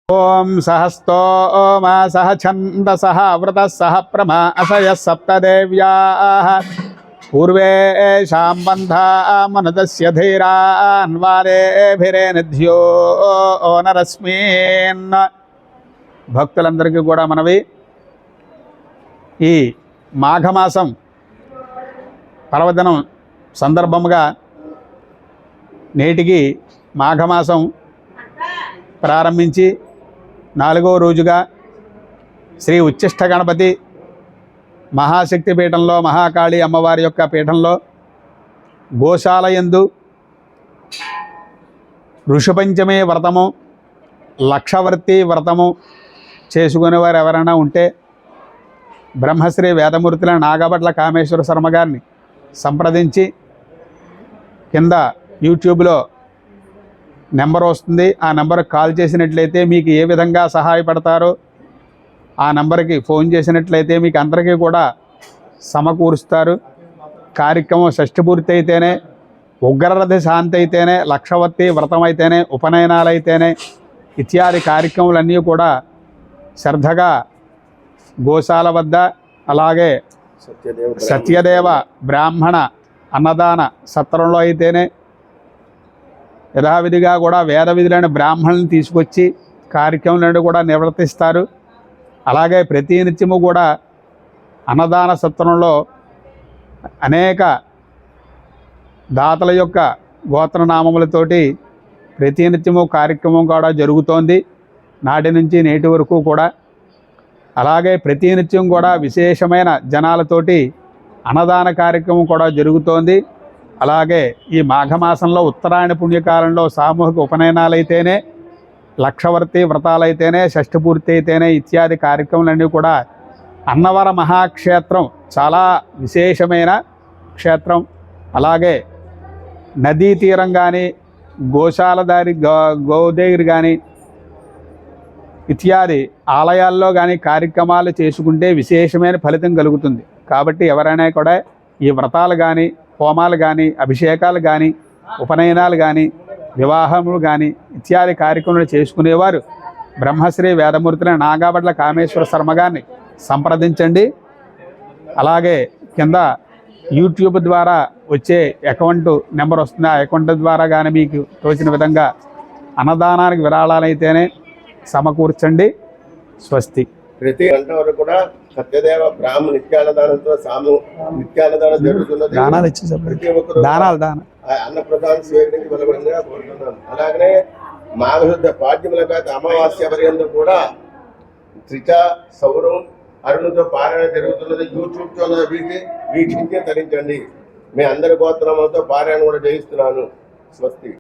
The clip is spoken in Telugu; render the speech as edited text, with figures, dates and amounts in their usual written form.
ఓం సహస్తోమ సహ ఛందసః వృతః సహ ప్రమాసయః సప్తదేవ్యాః పూర్వేషాం బంధామనుదస్య ధీరాన్వారేభిరేనిధ్యో నరస్మిన్. భక్తులందరికీ కూడా మనవి, ఈ మాఘమాసం పర్వదినం సందర్భముగా నేటికి మాఘమాసం ప్రారంభించి 4వ రోజుగా శ్రీ ఉచ్ఛిష్ట గణపతి మహాశక్తి పీఠంలో మహాకాళి అమ్మవారి యొక్క పీఠంలో గోశాలయందు ఋషిపంచమి వ్రతము, లక్షవర్తి వ్రతము చేసుకునేవారు ఎవరైనా ఉంటే బ్రహ్మశ్రీ వేదమూర్తుల నాగభట్ల కామేశ్వర శర్మ గారిని సంప్రదించి కింద యూట్యూబ్లో నెంబర్ వస్తుంది. ఆ నెంబర్కి కాల్ చేసినట్లయితే మీకు ఏ విధంగా సహాయపడతారో ఆ నెంబర్కి ఫోన్ చేసినట్లయితే మీకు అందరికీ కూడా సమకూరుస్తారు. కార్యక్రమం షష్ఠి పూర్తి అయితేనే, ఉగ్రరథ శాంతి అయితేనే, లక్షవత్తి వ్రతం అయితేనే, ఉపనయనాలు అయితేనే ఇత్యాది కార్యక్రమాలన్నీ కూడా శ్రద్ధగా గోశాల వద్ద, అలాగే సత్యదేవ బ్రాహ్మణ అన్నదాన సత్రంలో అయితేనే యథావిధిగా కూడా వేద విధులైన బ్రాహ్మణులను తీసుకొచ్చి కార్యక్రమాలను కూడా నిర్వర్తిస్తారు. అలాగే ప్రతినిత్యము కూడా అన్నదాన సత్రంలో అనేక దాతల యొక్క గోత్రనామములతోటి ప్రతినిత్యము కార్యక్రమం కూడా జరుగుతోంది నాటి నుంచి నేటి వరకు కూడా. అలాగే ప్రతినిత్యం కూడా విశేషమైన జనాలతోటి అన్నదాన కార్యక్రమం కూడా జరుగుతోంది. అలాగే ఈ మాఘమాసంలో ఉత్తరాయణ పుణ్యకాలంలో సామూహిక ఉపనయనాలైతేనే, లక్షవర్తి వ్రతాలైతేనే, షష్ఠి పూర్తి అయితేనే ఇత్యాది కార్యక్రమాలన్నీ కూడా అన్నవర మహాక్షేత్రం చాలా విశేషమైన క్షేత్రం. అలాగే నదీ తీరం కానీ, గోశాల దారి గోదేగిరి కానీ ఇత్యాది ఆలయాల్లో కానీ కార్యక్రమాలు చేసుకుంటే విశేషమైన ఫలితం కలుగుతుంది. కాబట్టి ఎవరైనా కూడా ఈ వ్రతాలు కానీ, హోమాలు కానీ, అభిషేకాలు కానీ, ఉపనయనాలు కానీ, వివాహములు కానీ ఇత్యాది కార్యక్రమాలు చేసుకునేవారు బ్రహ్మశ్రీ వేదమూర్తుల నాగభట్ల కామేశ్వర శర్మ గారిని సంప్రదించండి. అలాగే కింద యూట్యూబ్ ద్వారా వచ్చే అకౌంట్ నెంబర్ వస్తుంది. ఆ అకౌంట్ ద్వారా కానీ మీకు తోచిన విధంగా అన్నదానానికి విరాళాలైతేనే సమకూర్చండి. స్వస్తి. ప్రతి గంట వరకు కూడా సత్యదేవ బ్రాహ్మణ నిత్యాన్నదానంతో నిత్యాన్నదానం జరుగుతున్నది. ప్రతి ఒక్కరు అన్నప్రదానం స్వీకరించి బలపడంగా కోరుతున్నాను. అలాగనే మాఘశుద్ధ పాడ్యములకు అమావాస్య పర్యంతం కూడా త్రిచ సౌరం అరుణుతో పారాయణ జరుగుతున్నది. యూట్యూబ్ ఛానల్ వీక్షించి తరించండి. మీ అందరి గోత్రములతో పారాయణ కూడా చేయిస్తున్నాను. స్వస్తి.